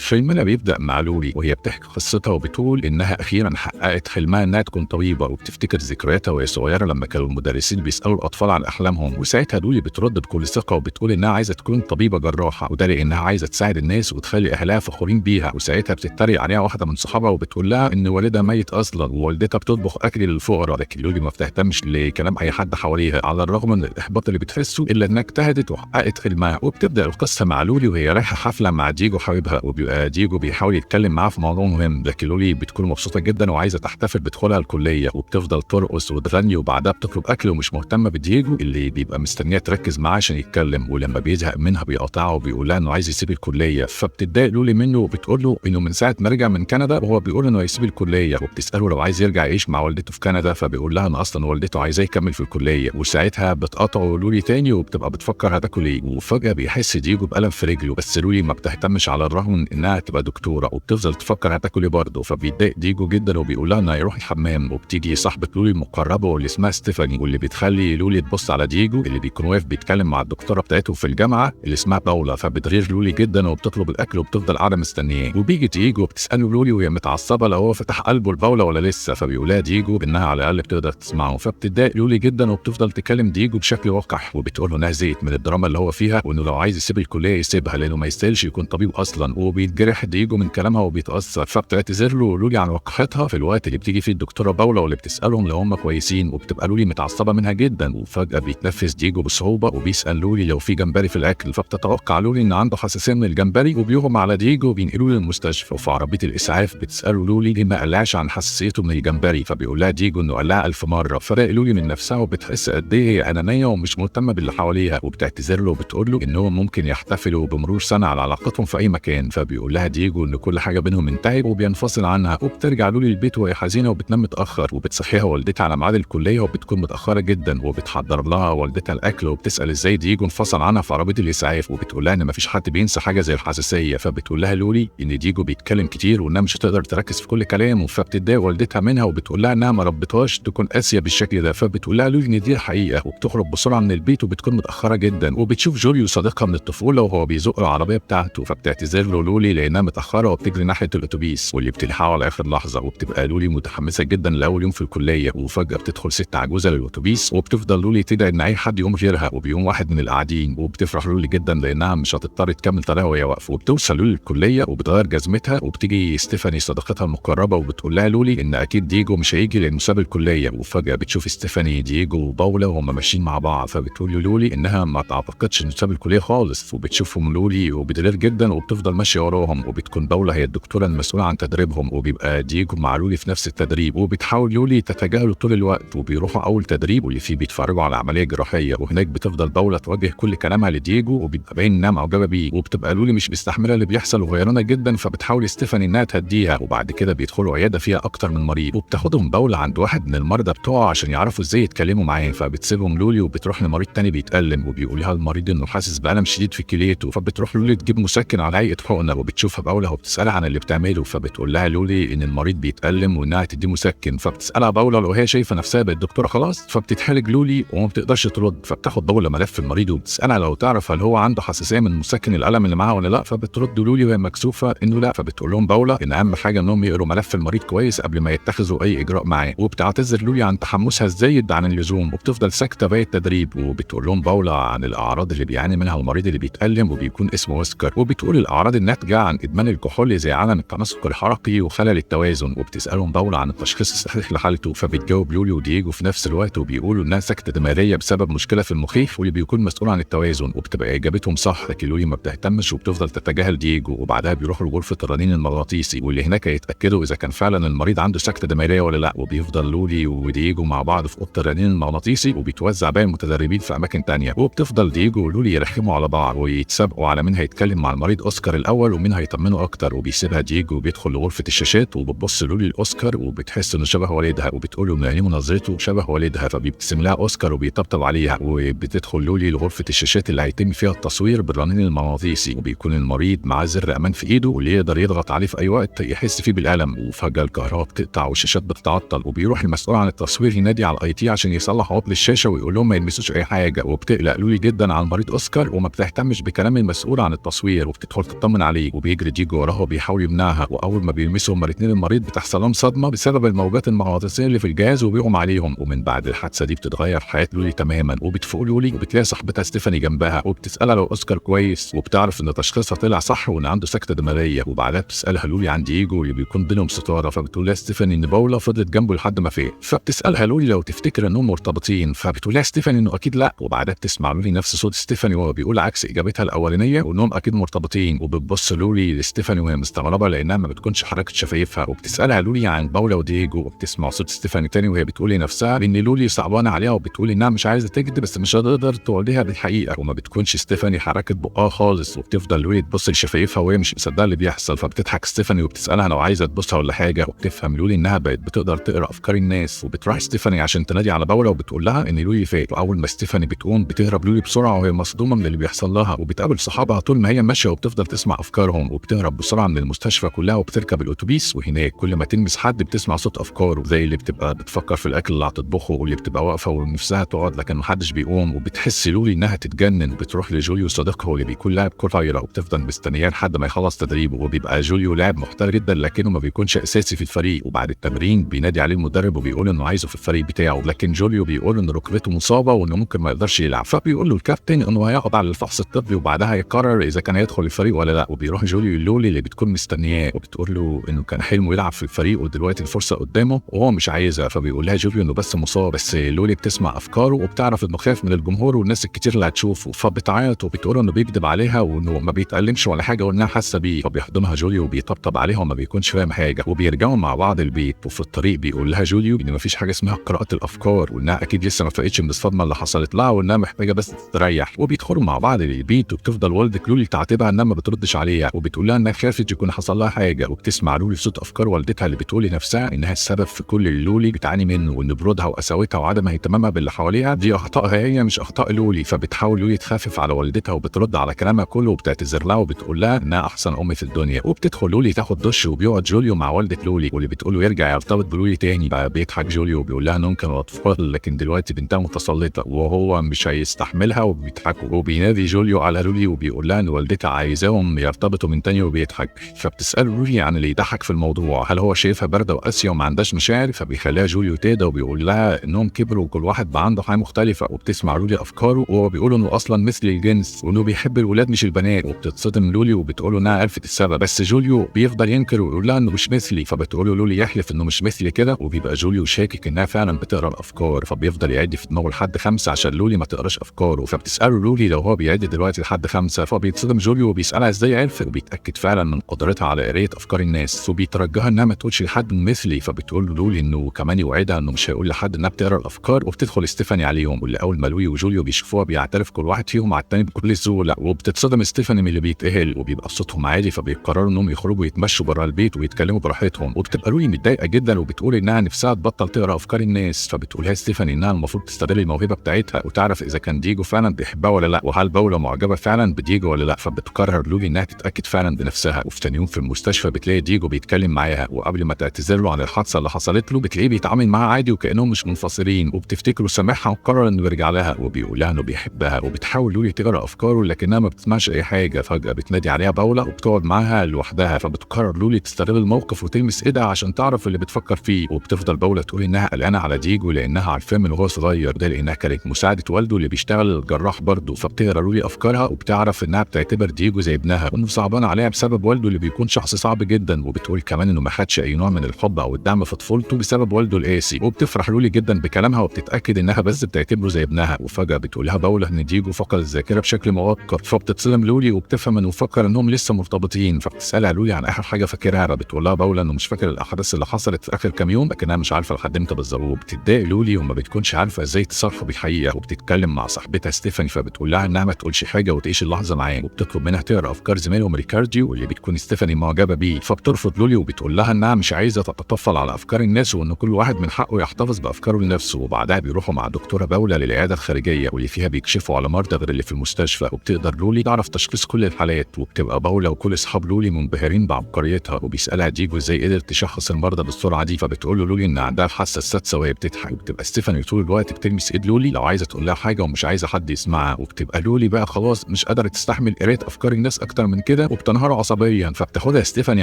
فيلمنا بيبدأ مع لولي وهي بتحكي قصتها وبتقول إنها أخيرا حققت حلمها إنها تكون طبيبة، وبتفتكر ذكرياتها وهي صغيرة لما كانوا المدرسين بيسألوا الأطفال عن أحلامهم، وساعتها لولي بترد بكل ثقة وبتقول إنها عايزة تكون طبيبة جراحة، وده لأنها عايزة تساعد الناس وتخلي أهلها فخورين بيها. وساعتها بتتريق عليها واحدة من صحابها وبتقول لها إن والدها ميت أصلا ووالدتها بتطبخ أكل للفقراء، لكن لولي ما بتهتمش لكلام أي حد حواليها على الرغم من الإحباط اللي بتحسه، إلا إنها اجتهدت وحققت حلمها. وبتبدأ القصة مع لولي وهي رايحة حفلة مع ديجو حبيبها، وبيبقى ديجو بيحاول يتكلم معاها في موضوع مهم، لكن لولي بتكون مبسوطة جدا وعايزة تحتفل بدخولها الكلية، وبتفضل ترقص وتغني وبعدها بتطلب أكل ومش مهتمة بديجو اللي بيبقى مستنيها تركز معاه عشان يتكلم، ولما بيزهق منها بيقاطعها وبيقول لها إنه عايز يسيب الكلية. فبتتضايق لولي منه وبتقول له إنه من ساعة ما رجع من كندا وهو بيقول إنه هيسيب الكلية، وبتسأله لو عايز يرجع يعيش مع والدته في كندا، فبيقول لها إن أصلا والدته عايزاه يكمل في الكلية. وساعتها بتقاطعه لولي تاني وبتبقى بتفكر هتاكل إيه، وفجأة بيحس ديجو بألم في رجله، بس لولي ما بتهتمش على الرغم من إنها تبقى دكتورة وبتفضل تفكر هتاكل ايه برضه. فبيتضايق ديجو جدا وبيقول لها انه هيروح الحمام، وبتيجي صاحبة لولي المقربة واللي اسمها ستيفاني واللي بتخلي لولي تبص على ديجو اللي بيكون واقف بيتكلم مع الدكتورة بتاعته في الجامعة اللي اسمها باولا. فبتغير لولي جدا وبتطلب الاكل وبتفضل قاعدة مستنياه، وبيجي ديجو وبتسأله لولي وهي متعصبة لو هو فتح قلبه لباولا ولا لسه، فبيقولها ديجو انها على الاقل بتقدر تسمعه. فبتتضايق لولي جدا وبتفضل تكلم ديجو بشكل وقح وبتقول له انها زهقت من الدراما اللي هو فيها وانه لو عايز يسيب الكلية يسيبها لانه ما يستاهلش يكون طبيب اصلا، وبيتجرح ديجو من كلامها وبيتأثر. فبتعتذر له لولي عن وقحتها في الوقت اللي بتيجي فيه الدكتورة باولا واللي بتسألهم لو هم كويسين، وبتبقى لولي متعصبة منها جدا. وفجأة بيتنفس ديجو بصعوبة وبيسأل لولي لو في جمبري في الأكل، فبتتوقع لولي إن عنده حساسية من الجمبري وبيغمى على ديجو وبينقلوه للمستشفى. وفي عربية الإسعاف بتسأله لولي ليه ما قلعش عن حساسيته من الجمبري، فبيقول لها ديجو إنه قلعها 1000 مرة. فرق لولي من نفسها وبتحس قد إيه هي أنانية ومش مهتمة باللي حواليها، وبتعتذر له وبتقول له إنهم ممكن يحتفلوا بمرور سنة على علاقتهم في أي مكان. فبيقول لها ديجو إن كل حاجة بينهم انتهت وبينفصل عنها، وبترجع لولي البيت وهي حزينه وبتنام متاخر، وبتصحيها والدتها على ميعاد الكليه وبتكون متاخره جدا، وبتحضر لها والدتها الاكل وبتسال ازاي ديجو انفصل عنها في عربيه الاسعاف، وبتقول لها ان مفيش حد بينسى حاجه زي الحساسيه. فبتقول لها لولي ان ديجو بيتكلم كتير وانها مش هتقدر تركز في كل كلامه، فبتتضايق والدتها منها وبتقول لها انها ما ربتهاش تكون قاسيه بالشكل ده. فبتقول لها لولي ان دي الحقيقه وبتخرج بسرعه من البيت وبتكون متاخره جدا، وبتشوف جوليو صديقها من الطفوله وهو بيزق العربيه بتاعته، فبتعتذر له لولي لانها متاخره وبتجري ناحيه الاتوبيس واللي بتلحقه على اخر لحظه. وبتبقى لولي متحمسه جدا لاول يوم في الكليه، وفجاه بتدخل ست عجوزه للاتوبيس وبتفضل لولي تدعي ان اي حد يقوم غيرها، وبيقوم واحد من القاعدين وبتفرح لولي جدا لانها مش هتضطر تكمل طريقها وهي واقفه. وبتوصل لولي الكليه وبتغير جزمتها، وبتيجي ستيفاني صديقتها المقربه وبتقول لها لولي ان اكيد ديجو مش هيجي لانه ساب الكليه. وفجاه بتشوف ستيفاني ديجو وباولا وهم ماشيين مع بعض، فبتقول لولي انها ما تعتقدش انه ساب الكليه خالص، وبتشوفهم لولي وبتغير جدا وبتفضل ماشيه وراهم، وبتكون باولا هي الدكتوره المسؤوله عن تدريبهم، وبيبقى ديجو مع لولي في نفس التدريب، وبتحاول لولي تتجاهله طول الوقت. وبيروحوا اول تدريب واللي فيه بيتفرجوا على عمليه جراحيه، وهناك بتفضل باولا توجه كل كلامها لديجو وبيبقى باين انها معجبه بيه، وبتبقى لولي مش مستحمله اللي بيحصل وغيرانه جدا، فبتحاول ستيفاني انها تهديها. وبعد كده بيدخلوا عياده فيها اكتر من مريض، وبتاخدهم باولا عند واحد من المرضى بتوعه عشان يعرفوا ازاي يتكلموا معاه، فبتسيبهم لولي وبتروح لمريض تاني بيتألم وبيقول لها المريض انه حاسس بألم شديد في كليته، فبتروح لولي تجيب مسكن على هيئه حقنه، وبتشوفها باولا وبتسالها عن اللي بتعمله، فبتقول لها لولي ان المريض بيتألم وانها تديه مسكن. فبتسالها باولا لو هي شايفه نفسها بقت دكتوره خلاص، فبتتحرج لولي وما بتقدرش ترد. فبتاخد باولا ملف المريض وبتسالها لو تعرف هل هو عنده حساسيه من مسكن الالم اللي معاه ولا لا، فبترد لولي وهي مكسوفه انه لا. فبتقول لهم باولا ان اهم حاجه انهم يقروا ملف المريض كويس قبل ما يتخذوا اي اجراء معاه، وبتعتذر لولي عن تحمسها الزايد عن اللزوم، وبتفضل ساكته باقي التدريب. وبتقول لهم باولا عن الاعراض اللي بيعاني منها المريض اللي بيتألم وبيكون اسمه اوسكار، وبتقول الاعراض الناتجه عن ادمان الكحول زي عدم التناسق الحركي وخلل التوازن، وبتسالهم باولا عن التشخيص الصحيح لحالته. فبتجاوب لولي وديجو في نفس الوقت وبيقولوا انها سكته دماغيه بسبب مشكله في المخيخ واللي بيكون مسؤول عن التوازن، وبتبقى اجابتهم صح، لكن لولي ما بتهتمش وبتفضل تتجاهل ديجو. وبعدها بيروحوا لغرفه الرنين المغناطيسي واللي هناك يتاكدوا اذا كان فعلا المريض عنده سكته دماغيه ولا لا، وبيفضل لولي وديجو مع بعض في اوضه الرنين المغناطيسي، وبيتوزع باقي المتدربين في اماكن تانية، وبتفضل ديجو ولولي يرخموا على بعض ويتسابقوا على مين هيتكلم مع المريض اوسكار الاول ومين هيطمنه اكتر. وبيسيبها ديجو وبيدخل لغرفه الشاشات، وبتبص لولي لاوسكار وبتحس انه شبه والدها، وبتقول له ان عينيه ونظرته شبه والدها، فبيبتسم لها اوسكار وبيطبطب عليها. وبتدخل لولي لغرفه الشاشات اللي هيتم فيها التصوير بالرنين المغناطيسي، وبيكون المريض معاه زر امان في ايده واللي يقدر يضغط عليه في اي وقت يحس فيه بالالم. وفجاه الكهرباء بتقطع والشاشات بتتعطل، وبيروح المسؤول عن التصوير ينادي على الاي تي عشان يصلح عطل الشاشه ويقول لهم ما يلمسوش اي حاجه. وبتقلق لولي جدا على المريض اوسكار وما بتهتمش بكلام المسؤول عن التصوير، وبتدخل تطمن عليه، لولي وبيجري ديجو وراها وبيحاول يمنعها، واول ما بيلمسوا هما الاثنين المريض بتحصل لهم صدمه بسبب الموجات المغناطيسيه اللي في الجهاز وبيغم عليهم. ومن بعد الحادثه دي بتتغير حياه لولي تماما، وبتفوق لولي وبتلاقي صاحبتها ستيفاني جنبها وبتسالها لو اوسكار كويس، وبتعرف ان تشخيصها طلع صح وان عنده سكته دماغيه. وبعدها بتسالها لولي عن ديجو اللي بيكون بينهم ستاره، فبتقول لها ستيفاني ان باولا فضلت جنبه لحد ما فاق. فبتسالها لولي لو تفتكر انهم مرتبطين، فبتقول لها ستيفاني انه اكيد لا. وبعدها بتسمع لولي نفس صوت ستيفاني وهو بيقول عكس اجابتها الاولانيه وانهم اكيد مرتبطين. وبتبص لولي لستيفاني وهي مستغربه لانها ما بتكونش حركت شفايفها، وبتسالها لولي عن باولا وديجو، وبتسمع صوت ستيفاني تاني وهي بتقول لنفسها ان لولي صعبانه عليها وبتقول انها مش عايزه تكذب بس مش هتقدر تقولها بالحقيقه. وما بتكونش ستيفاني حركت بقها خالص، وبتفضل لولي تبص لشفايفها وهي مش مصدقه اللي بيحصل. فبتضحك ستيفاني وبتسالها لو عايزه تبصها ولا حاجه، وبتفهم لولي انها بقت بتقدر تقرا افكار الناس. وبتروح ستيفاني عشان تنادي على باولا وبتقول لها ان لولي فاق. واول ما ستيفاني بتقوم بتهرب لولي بسرعه وهي مصدومه من اللي بيحصل لها، وبتقابل صحابها طول ما هي ماشيه وبتفضل تسمع افكارهم. وبتهرب بسرعه من المستشفى كلها وبتركب الاتوبيس، وهناك كل ما تلمس حد بتسمع صوت افكاره، زي اللي بتبقى بتفكر في الاكل اللي هتطبخه، واللي بتبقى واقفه ونفسها تقعد لكن محدش بيقوم. وبتحس لولي انها تتجنن، وبتروح لجوليو صديقها اللي بيكون لاعب كره طايره، وبتفضل مستنياه لحد ما يخلص تدريبه. وبيبقى جوليو لاعب محترف جدا لكنه ما بيكونش اساسي في الفريق. وبعد التمرين بينادي عليه المدرب وبيقول انه عايزه في الفريق بتاعه، لكن جوليو بيقول ان ركبته مصابه وانه ممكن ما يقدرش يلعب. فبيقول له الكابتن انه هيقعد على الفحص الطبي وبعدها يقرر اذا كان هيدخل الفريق ولا لا. وبيروح جوليو لولي اللي بتكون مستنياه وبتقول له انه كان حلمه يلعب في الفريق ودلوقتي الفرصه قدامه وهو مش عايزها. فبيقول لها جوليو انه بس مصاب، بس لولي بتسمع افكاره وبتعرف انه خايف من الجمهور والناس الكتير اللي هتشوفه. فبتعيط وبتقول انه بيكذب عليها وانه ما بيتألمش ولا حاجه وانها حاسه بيه. فبيحضنها جوليو وبيطبطب عليها وما بيكونش فاهم حاجه. وبيرجعوا مع بعض البيت، وفي الطريق بيقول لها جوليو ان مفيش حاجه اسمها قراءه الافكار، وانها اكيد لسه ما فاقتش من الصدمه اللي حصلت لها وانها محتاجه بس تستريح. وبيدخلوا مع بعض للبيت، وبتفضل والدة لولي تعاتبها انها ما بتردش عليها، وبتقول لها انها خافت يكون حصل لها حاجه. وبتسمع لولي صوت افكار والدتها اللي بتقول لنفسها انها السبب في كل اللي لولي بتعاني منه، وان برودها وقساوتها وعدم اهتمامها باللي حواليها دي اخطائها هي مش اخطاء لولي. فبتحاول لولي تخفف على والدتها وبترد على كلامها كله وبتعتذر لها وبتقول لها انها احسن ام في الدنيا. وبتدخل لولي تاخد دش، وبيقعد جوليو مع والده لولي واللي بتقول له يرجع يرتبط بلولي تاني. بيضحك جوليو وبيقول لها انهم كانوا اطفال لكن دلوقتي بنتها متسلطه وهو مش هيستحملها. وبيضحكوا وبينادي جوليو على لولي وبيقول لها ان والدتها عايزاهم يرتبطوا من تاني وبيضحك. فبتسال لولي عن اللي يضحك في الموضوع، هل هو شايفها بارده وقاسيه وما عندهاش مشاعر؟ فبيخليها جوليو تهدى وبيقول لها انهم كبروا وكل واحد بقى عنده حياه مختلفه. وبتسمع لولي افكاره وهو بيقول انه اصلا مثل الجنس وانه بيحب الولاد مش البنات. وبتتصدم لولي وبتقول انها عرفت السبب، بس جوليو بيفضل ينكر ويقول لها انه مش مثلي. فبتقول له لولي يحلف انه مش مثلي كده، وبيبقى جوليو شاكك انها فعلا بتقرا الافكار. فبيفضل يعد في دماغه لحد 5 عشان لولي ما تقراش افكاره. فبتساله لولي لو هو بيعد دلوقتي لحد 5، فبيتصدم جوليو وبيسالها ازاي عرفت، وبيتاكد فعلا من قدرتها على قرايه افكار الناس. وبيترجاها انها ما تقولش لحد مثلي. فبتقول له لولي انه كمان يوعدها انه مش هيقول لحد انها بتقرا الافكار. وبتدخل ستيفاني عليهم، واللي اول ما لولي وجوليو بيشوفوها بيعترف كل واحد فيهم على الثاني بكل سهوله. وبتتصدم ستيفاني من اللي بيتقهل وبيبقى صوتهم عالي، فبيقرروا انهم يخرجوا يتمشوا بره البيت ويتكلموا براحتهم. وبتبقى لولي متضايقه جدا وبتقول انها نفسها تبطل تقرا افكار الناس. فبتقولها ستيفاني انها المفروض تستغل الموهبه بتاعتها وتعرف اذا كان ديجو فعلا بيحبها ولا لا، وهل باولا معجبه فعلا بديجو ولا لا. فبتقرر لولي انها تتاكد فعلا بنفسها. وفي تاني يوم في المستشفى بتلاقي ديجو بيتكلم معاها، وقبل ما تعتذر له عن الحادثه اللي حصلت له بتلاقيه بيتعامل معاها عادي وكانهم مش منفصلين. وبتفتكره سامحها وقرر انه يرجع لها، وبيقول لها انه بيحبها. وبتحاول لولي تقرا افكاره لكنها ما بتسمعش اي حاجه. فجاه بتنادي عليها باولا وبتقعد معاها لوحدها. فبتقرر لولي تستغل الموقف وتلمس ايدها عشان تعرف اللي بتفكر فيه. وبتفضل باولا تقول انها قلقانه على ديجو لانها عارفاه من وهو صغير، ده لانها كانت مساعده والده اللي بيشتغل جراح برضه. فبتقرا لولي افكارها وبتعرف انها بتعتبر ديجو زي ابنها وانه صعبان عليها بسبب والده اللي بيكون شخص صعب جدا. وبتقول كمان انه ما خدش اي نوع من الحب او الدعم في طفولته بسبب والده القاسي. وبتفرح لولي جدا بكلامها وبتتاكد انها بس بتعتبره زي ابنها. وفجاه بتقولها باولا ان ديجو فقد الذاكره بشكل مؤقت. فبتتصدم لولي وبتفهم انه فكر انهم لسه مرتبطين. فبتسالها لولي عن اخر حاجه فاكرها، فبتقولها باولا انه مش فاكر الاحداث اللي حصلت في اخر كام يوم لكنها مش عارفه لحد امتى بالظبط. وبتتضايق لولي وما بتكونش عارفه ازاي تصرف بالحقيقه. وبتتكلم مع صاحبتها ستيفاني فبتقول لها انها ما تقولش حاجه وتعيش اللحظه معاه. وبتطلب منها تقرا افكار زميلهم ريكارديو واللي بتكون ستيفاني معجبه بيه. فبترفض لولي وبتقول لها انها مش عايزه تتطفل على افكار الناس وان كل واحد من حقه يحتفظ بافكاره لنفسه. وبعدها بيروحوا مع دكتوره باولا للعياده الخارجيه واللي فيها بيكشفوا على مرضى غير اللي في المستشفى. وبتقدر لولي تعرف تشخيص كل الحالات. وبتبقى باولا وكل اصحاب لولي منبهرين بعبقريتها. وبيسالها ديجو ازاي قدرت تشخص المرضى بالسرعه دي. فبتقول له لولي ان عندها الحاسه السادسه وهي بتضحك. وبتبقى ستيفاني طول الوقت بتلمس ايد لولي لو عايزه تقول لها حاجه ومش عايزه حد يسمعها. وبتبقى لولي بقى خلاص مش قادره تستحمل قرايه افكار الناس اكتر من كده وبتنهار عصبيا، فبتاخدها ستيفاني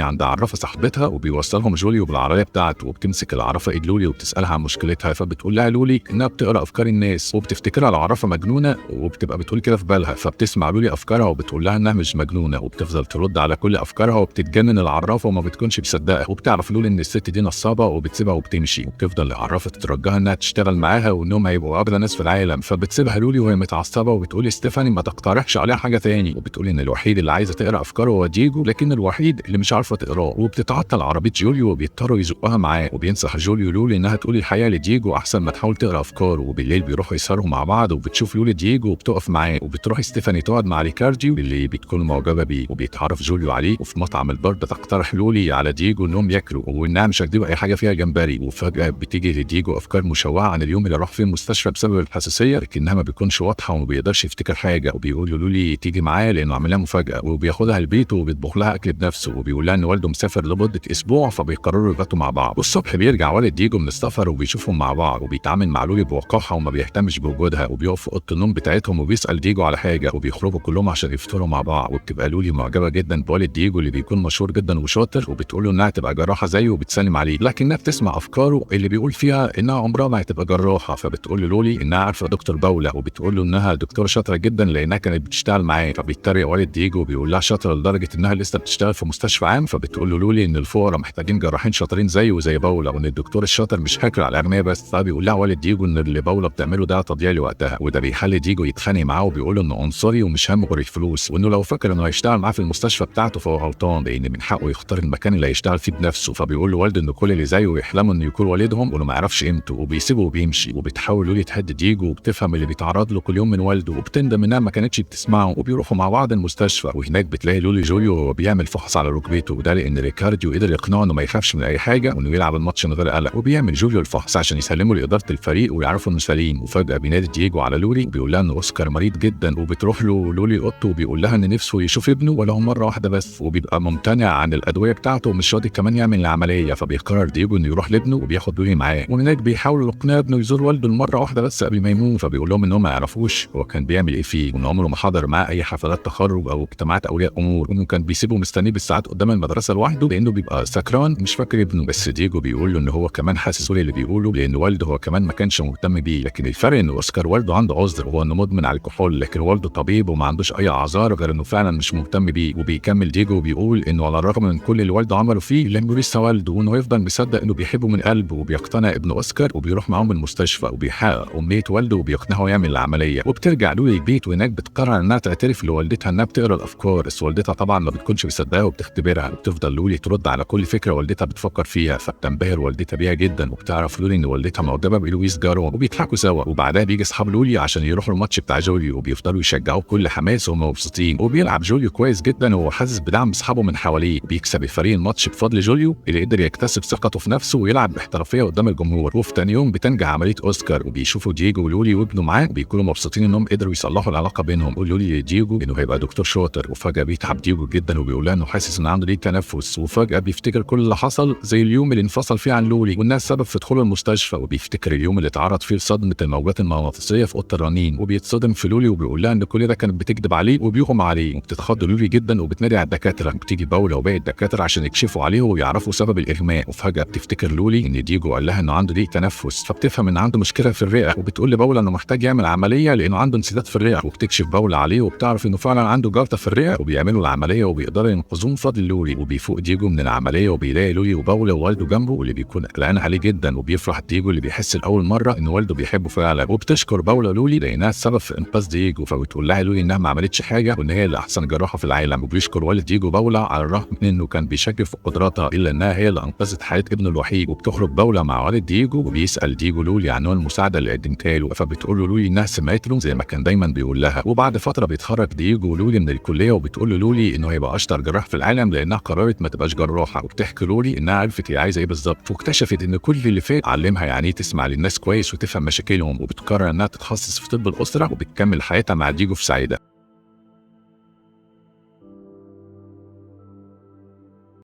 عند عرافه صاحبتها وبيوصلهم جوليو بالعربيه بتاعته، وبتمسك العرافه ايد لولي وبتسالها عن مشكلتها، فبتقول لها لولي انها بتقرا افكار الناس وبتفتكرها العرافه مجنونه، وبتبقى بتقول كده في بالها، فبتسمع لولي افكارها وبتقول لها انها مش مجنونه، وبتفضل ترد على كل افكارها وبتتجنن العرافه وما بتكونش مصدقها، وبتعرف لولي ان الست دي نصابه وبتسيبها وبتمشي، وبتفضل العرافه تترجاها انها تشتغل معاها وانهم هيبقوا اغلى ناس في العالم، فبتسيبها لولي وهي متعصبه وبتقول ستيفاني ما تقترحش عليها حاجه تاني، وبتقول ان الوحيد اللي عايزه تقرا افكاره هو دييجو، لكن الوحيد اللي مش عارفه تقراه، وبتتعطل عربيه جوليو وبيضطروا يزقوها معاه، وبينصح جوليو لولي انها تقول الحقيقه لدييجو احسن ما تحاول تقرا افكاره، وبالليل بيروحوا يسهروا مع بعض، وبتشوف لولي دييجو وبتقف معاه، وبتروح ستيفاني تقعد مع ريكارديو اللي بتكون معجبه بيه، وبيتعرف جوليو عليه، وفي مطعم البار بتقترح لولي على دييجو انهم ياكلوا وانها مش هتجيب اي حاجه فيها جمبري، وفجاه بتيجي لدييجو افكار مشوهه عن اليوم اللي راح فيه المستشفى بسبب الحساسيه، لكنها ما بيكونش واضحه وما بيقدرش يفتكر حاجه، وبيقول لولي تيجي معاه لانه عامل لها مفاجاه، وبياخدها البيت وبيطبخ لها اكل بنفسه، وبيقول لها ان والده مسافر لمده اسبوع، فبيقرروا يباتوا مع بعض، والصبح بيرجع والد دييجو من السفر وبيشوفهم مع بعض، وبيتعامل مع لولي بوقاحه وما بيهتمش بوجودها، وبيقف في اوضه النوم بتاعتهم وبيسال دييجو على حاجه، وبيخرجوا كلهم عشان يفطروا مع بعض، وبتبقى لولي معجبه جدا بوالد دييجو اللي بيكون مشهور جدا وشاطر، وبتقول له انها تبقى جراحه زيه وبتسلم عليه، لكنها بتسمع افكاره اللي بيقول فيها انها عمرها ما هتبقى جراحه، فبتقول لولي انها عارفه دكتور باولا، وبتقول له انها دكتوره شاطره جدا لانها كانت بتشتغل معاه، فبيتريق والد دييجو وبيقول لها شاطره لدرجه انها لسه بتشتغل في مستشفى عام، فبتقول له لولي ان الفقراء محتاجين جراحين شاطرين زيه وزي باولا، وان الدكتور الشاطر مش هاكر على الاغنياء بس، فبيقول لها والد دييجو ان اللي باولا بتعمله ده تضييع لوقتها، وده بيخلي دييجو يتخانق معاه وبيقول له انه عنصري ومش همه غير الفلوس، وانه لو فكر انه هيشتغل معاه في المستشفى بتاعته فهو غلطان لان من حقه يختار المكان اللي هيشتغل فيه بنفسه، فبيقول له والده ان كل اللي زيه يحلموا انه يكون والدهم وانه ما يعرفش قيمته، وبيسيبه وبيمشي، وبتحاول لولي تهدي دييجو وبتفهم اللي بيتعرض له كل يوم من والده، وبتندم انها ما كانتش بتسمعه، وبيروحوا مع بعض المستشفى، وهناك بتلاقي لولي جوليو وهو بيعمل فحص على ركبته، وده لان ريكارديو قدر يقنعه انه ما يخافش من اي حاجه وانه يلعب الماتش من غير قلق، وبيعمل جوليو الفحص عشان يسلمه لاداره الفريق ويعرفوا انه سليم، وفجاه بينادي دييجو على لولي وبيقول لها ان اوسكار مريض جدا، وبتروح له لولي اوضته وبيقول لها ان نفسه يشوف ابنه ولو مره واحده بس، وبيبقى ممتنع عن الادويه بتاعته ومش راضي كمان يعمل العمليه، فبيقرر دييجو انه يروح لابنه وبياخد لولي معاه، وهناك بيحاولوا يقنعوا ابنه يزور والده المره واحده بس قبل ما يموت، فبيقول لهم انهم ما يعرفوش هو كان بيعمل ايه فيه، وان عمره ما حضر معاه اي حفلات تخرج او اجتماعات اولياء امور، وانه كان بيسيبه مستنيه بالساعات قدام المدرسه لوحده لانه بيبقى سكران مش فاكر ابنه، بس دييجو بيقول له ان هو كمان حاسس اللي بيقوله لان والده هو كمان ما كانش مهتم بيه، لكن الفرق ان اوسكار والده عنده عذر وهو انه مدمن على الكحول، لكن والده طبيب وما عندوش اي اعذار غير انه فعلا مش مهتم بيه، وبيكمل دييجو وبيقول انه على الرغم من كل اللي والده عمله فيه لانه لسه والده، وانه يفضل مصدق انه بيحبه من قلبه، وبيقتنع ابن اوسكار وبيروح معاهم المستشفى وبيحقق امنيه والده وبيقنعه يعمل العمليه، وبترجع لولي البيت وهناك بتقرر انها تعترف لوالدتها انها بتقرا الافكار، بس والدتها طبعا ما بتكونش مصدقاها وبتختبرها، وبتفضل لولي ترد على كل فكره والدتها بتفكر فيها، فبتنبهر والدتها بيها جدا، وبتعرف لولي ان والدتها معجبه بلويس جارون، وبيضحكوا سوا، وبعدها بيجي اصحاب لولي عشان يروحوا الماتش بتاع جوليو، وبيفضلوا يشجعوه بكل حماس وهم مبسوطين، وبيلعب جوليو كويس جدا وهو حاسس بدعم اصحابه من حواليه، بيكسب الفريق الماتش بفضل جوليو اللي قدر يكتسب ثقته في نفسه ويلعب باحترافيه قدام الجمهور، وفي تاني يوم بتنجح عمليه اوسكار، وبيشوفوا دييجو ولولي وابنه معاه بيكونوا مبسوطين انهم قدروا يصلحوا العلاقه بينهم، ولولي دييجو انه هيبقى دكتور شاطر، وفجاه بيتعب دييجو جدا وبيقول لها انه حاسس ان عنده ضيق تنفس، وفجاه بيفتكر كل اللي حصل زي اليوم اللي انفصل فيه عن لولي والناس سبب في دخوله المستشفى، وبيفتكر اليوم اللي اتعرض فيه لصدمه الموجات المغناطيسيه في اوضه الرنين، وبيتصدم في لولي وبيقول لها ان كل ده كانت بتكذب عليه وبيغم عليه، وبتتخض لولي جدا وبتنادي على الدكاتره، وبتيجي باولا وباقي الدكاتره عشان يكشفوا عليه ويعرفوا سبب الاغماء، وفجاه بتفتكر لولي ان دييجو قال لها انه عنده ضيق تنفس، فبتفهم ان عنده مشكله في الرئه، وبتقول لباولا انه محتاج يعمل عمليه لانه عنده انسداد في الرئه، وبتكشف باولا عليه وبتعرف انه فعلا عنده جلطه في الرئه، وبيعملوا العمليه وبيقدروا ينقذوه بفضل لولي، وبيفوق دييجو من العمليه وبيلاقي لولي وباولا ووالده جنبه واللي بيكون قلقان عليه جدا، وبيفرح دييجو اللي بيحس لاول مره ان والده بيحبه فعلا، وبتشكر باولا لولي لانها السبب في انقاذ دييجو، فبتقول لها لولي انها ما عملتش حاجه وان هي اللي احسن جراحه في العالم، وبيشكر والد دييجو باولا على الرغم من انه كان بيشكك في قدراتها الا انها هي اللي انقذت حياه ابنه الوحيد، وبتخرج باولا مع والد دييجو وبيسال دييجو لولي عن نوع المساعده اللي قدمتها له، فبتقول له لولي انها سمعت له زي ما كان دايما بيقول لها، وبعد فتره بيتخرج دييجو ولولي من الكليه وبتقول له لولي انه هيبقى اشطر جراح في العالم لانها قررت ما تبقاش جراحه، وبتحكي لولي انها عرفت هي عايزه ايه بالظبط، واكتشفت ان كل اللي فات علمها يعني ايه تسمع للناس كويس وتفهم مشاكلهم، وبتقرر انها تتخصص في طب الاسره وبتكمل حياتها مع دييجو في سعاده.